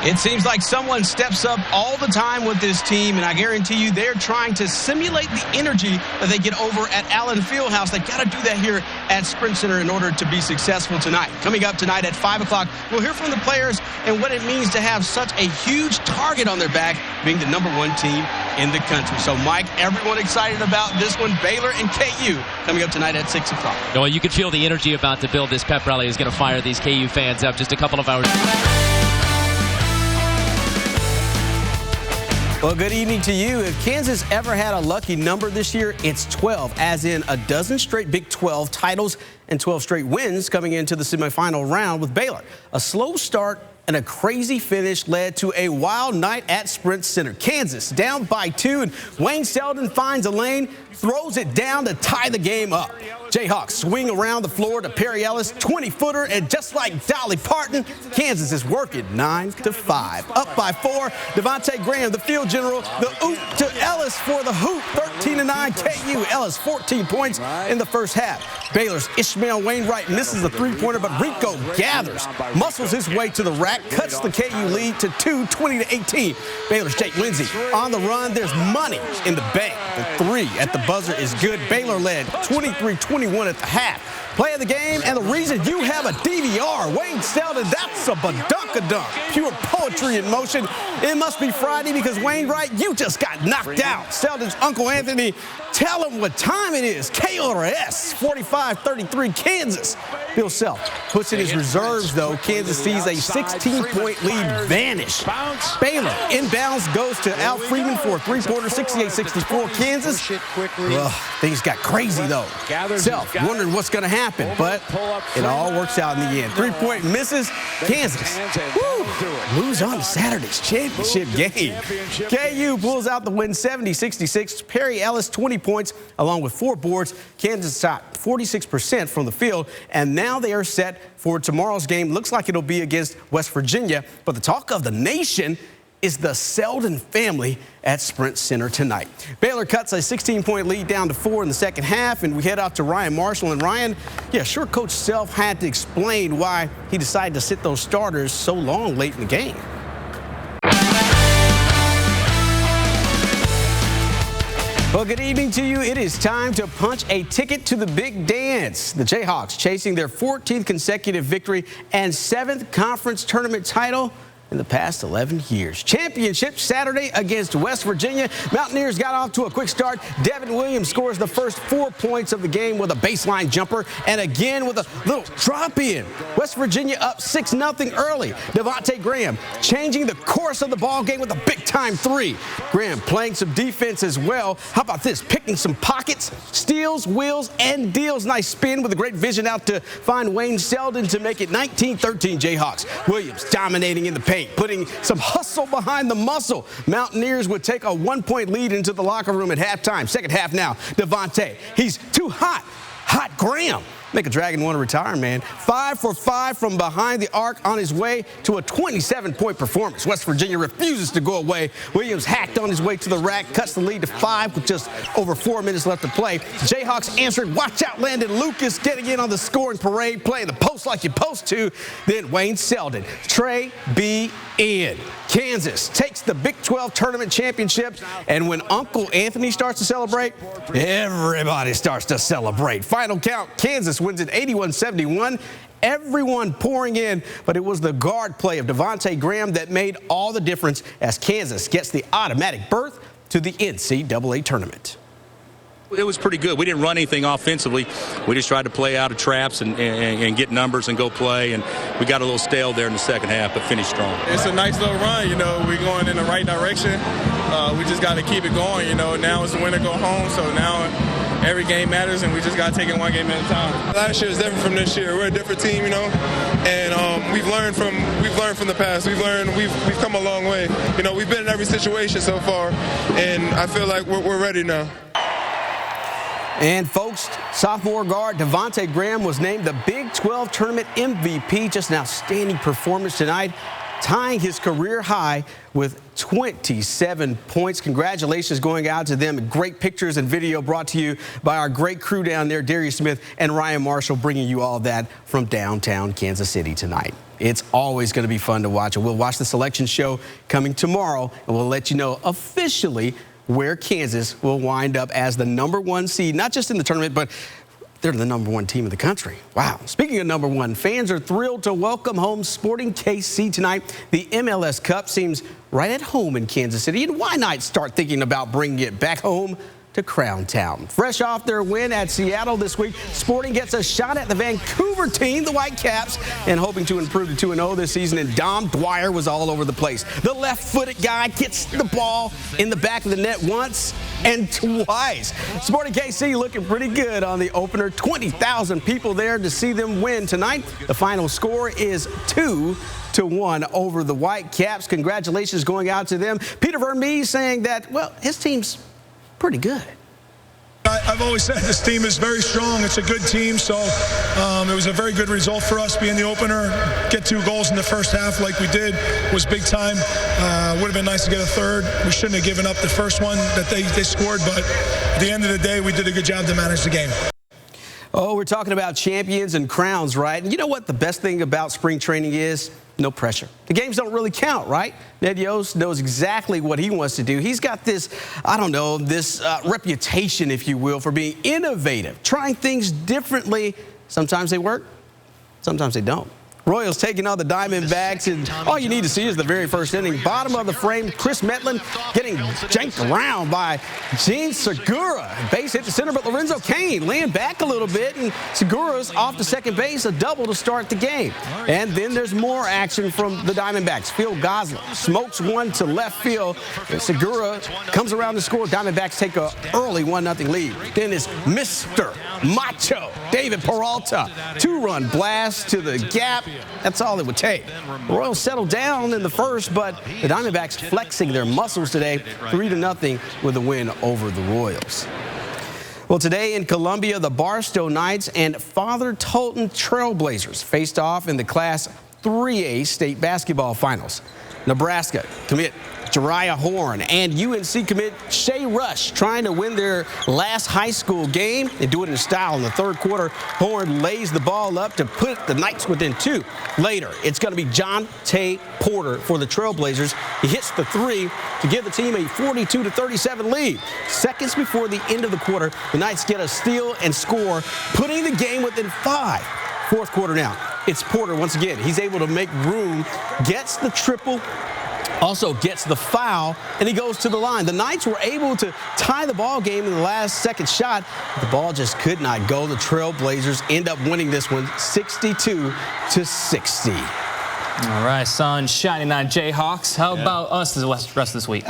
It seems like someone steps up all the time with this team, and I guarantee you they're trying to simulate the energy that they get over at Allen Fieldhouse. They've got to do that here at Sprint Center in order to be successful tonight. Coming up tonight at 5 o'clock, we'll hear from the players and what it means to have such a huge target on their back, being the #1 team in the country. So, Mike, everyone excited about this one. Baylor and KU coming up tonight at 6 o'clock. Well, you can feel the energy about to build. This pep rally is going to fire these KU fans up just a couple of hours. Well, good evening to you. If Kansas ever had a lucky number this year, it's 12, as in a dozen straight Big 12 titles and 12 straight wins coming into the semifinal round with Baylor. A slow start and a crazy finish led to a wild night at Sprint Center. Kansas down by 2, and Wayne Selden finds a lane, throws it down to tie the game up. Jayhawks swing around the floor to Perry Ellis, 20-footer, and just like Dolly Parton, Kansas is working 9-5. Up by 4, Devontae Graham, the field general, the oop to Ellis for the hoop, 13-9 KU. Ellis 14 points in the first half. Baylor's Ishmael Wainwright misses the three-pointer, but Rico gathers, muscles his way to the rack, cuts the KU lead to 2, 20-18. Baylor's Jake Lindsey on the run. There's money in the bank. The 3 at the buzzer is good. Baylor led 23-21 at the half. Play of the game, and the reason you have a DVR, Wayne Selden, that's a badunk-a-dunk. Pure poetry in motion. It must be Friday because Wainwright, you just got knocked out. Selden's Uncle Anthony, tell him what time it is. KRS, 45-33, Kansas. Bill Self puts in his reserves, though. Kansas sees a 16-point lead vanish. Baylor inbounds goes to Al Freeman for a three-pointer, 68-64, Kansas. Things got crazy, though. Self wondering what's going to happen, but it all works out in the end. Three-point misses. Kansas moves on to Saturday's championship game. KU pulls out the win 70-66. Perry Ellis, 20 points, along with 4 boards. Kansas shot 46% from the field, and now they are set for tomorrow's game. Looks like it'll be against West Virginia, but the talk of the nation is the Selden family at Sprint Center tonight. Baylor cuts a 16-point lead down to 4 in the second half, and we head out to Ryan Marshall. And Ryan, sure, Coach Self had to explain why he decided to sit those starters so long late in the game. Well, good evening to you. It is time to punch a ticket to the big dance. The Jayhawks chasing their 14th consecutive victory and 7th conference tournament title in the past 11 years. Championship Saturday against West Virginia. Mountaineers got off to a quick start. Devin Williams scores the first 4 points of the game with a baseline jumper, and again with a little drop in. West Virginia up 6-0 early. Devontae Graham changing the course of the ball game with a big-time 3. Graham playing some defense as well. How about this? Picking some pockets, steals, wheels, and deals. Nice spin with a great vision out to find Wayne Selden to make it 19-13 Jayhawks. Williams dominating in the paint, putting some hustle behind the muscle. Mountaineers would take a 1-point lead into the locker room at halftime. Second half now, Devontae. He's too hot. Hot Graham. Make a Dragon want to retire, man. 5 for 5 from behind the arc on his way to a 27-point performance. West Virginia refuses to go away. Williams hacked on his way to the rack, cuts the lead to 5 with just over 4 minutes left to play. Jayhawks answered. Watch out, Landon Lucas getting in on the scoring parade, playing the post like you're supposed to. Then Wayne Selden. Trey B. in. Kansas takes the Big 12 tournament championship, and when Uncle Anthony starts to celebrate, everybody starts to celebrate. Final count, Kansas wins it 81-71. Everyone pouring in, but it was the guard play of Devontae Graham that made all the difference as Kansas gets the automatic berth to the NCAA tournament. It was pretty good. We didn't run anything offensively. We just tried to play out of traps and get numbers and go play. And we got a little stale there in the second half, but finished strong. It's a nice little run. We're going in the right direction. We just got to keep it going. Now it's a win or go home. So now every game matters, and we just got to take it one game at a time. Last year is different from this year. We're a different team, and we've learned from the past. We've come a long way. We've been in every situation so far, and I feel like we're ready now. And folks, sophomore guard Devontae Graham was named the Big 12 Tournament MVP. Just an outstanding performance tonight, tying his career high with 27 points. Congratulations going out to them. Great pictures and video brought to you by our great crew down there, Darius Smith and Ryan Marshall, bringing you all that from downtown Kansas City tonight. It's always going to be fun to watch. And we'll watch the selection show coming tomorrow, and we'll let you know officially where Kansas will wind up as the #1 seed, not just in the tournament, but they're the #1 team in the country. Wow. Speaking of #1, fans are thrilled to welcome home Sporting KC tonight. The MLS Cup seems right at home in Kansas City, and why not start thinking about bringing it back home to Crown Town? Fresh off their win at Seattle this week, Sporting gets a shot at the Vancouver team, the Whitecaps, and hoping to improve to 2-0 this season. And Dom Dwyer was all over the place. The left-footed guy gets the ball in the back of the net once and twice. Sporting KC looking pretty good on the opener. 20,000 people there to see them win tonight. The final score is 2-1 over the Whitecaps. Congratulations going out to them. Peter Vermees saying that, well, his team's pretty good. I've always said this team is very strong. It's a good team, so it was a very good result for us being the opener. Get 2 goals in the first half like we did was big time. Would have been nice to get a third. We shouldn't have given up the first one that they scored, but at the end of the day, we did a good job to manage the game. Oh, we're talking about champions and crowns, right? And you know what the best thing about spring training is? No pressure. The games don't really count, right? Ned Yost knows exactly what he wants to do. He's got this, I don't know, this reputation, if you will, for being innovative, trying things differently. Sometimes they work, sometimes they don't. Royals taking on the Diamondbacks, and all you need to see is the very first inning. Bottom of the frame, Chris Metlin getting janked around by Gene Segura. Base hit to center, but Lorenzo Cain laying back a little bit, and Segura's off to second base, a double to start the game. And then there's more action from the Diamondbacks. Phil Gosler smokes one to left field. Segura comes around to score. Diamondbacks take a early 1-0 lead. Then it's Mr. Macho David Peralta. 2-run blast to the gap. That's all it would take. The Royals settled down in the first, but the Diamondbacks flexing their muscles today, 3-0 with a win over the Royals. Well, today in Columbia, the Barstow Knights and Father Tolton Trailblazers faced off in the Class 3A state basketball finals. Nebraska commit Jariah Horn and UNC commit Shea Rush trying to win their last high school game. They do it in style in the third quarter. Horn lays the ball up to put the Knights within 2. Later, it's going to be John Tay Porter for the Trailblazers. He hits the 3 to give the team a 42-37 lead. Seconds before the end of the quarter, the Knights get a steal and score, putting the game within 5. Fourth quarter now. It's Porter once again. He's able to make room, gets the triple, also gets the foul, and he goes to the line. The Knights were able to tie the ball game in the last second shot. The ball just could not go. The Trailblazers end up winning this one 62-60. All right, sun shining on Jayhawks. How about us the rest of this week?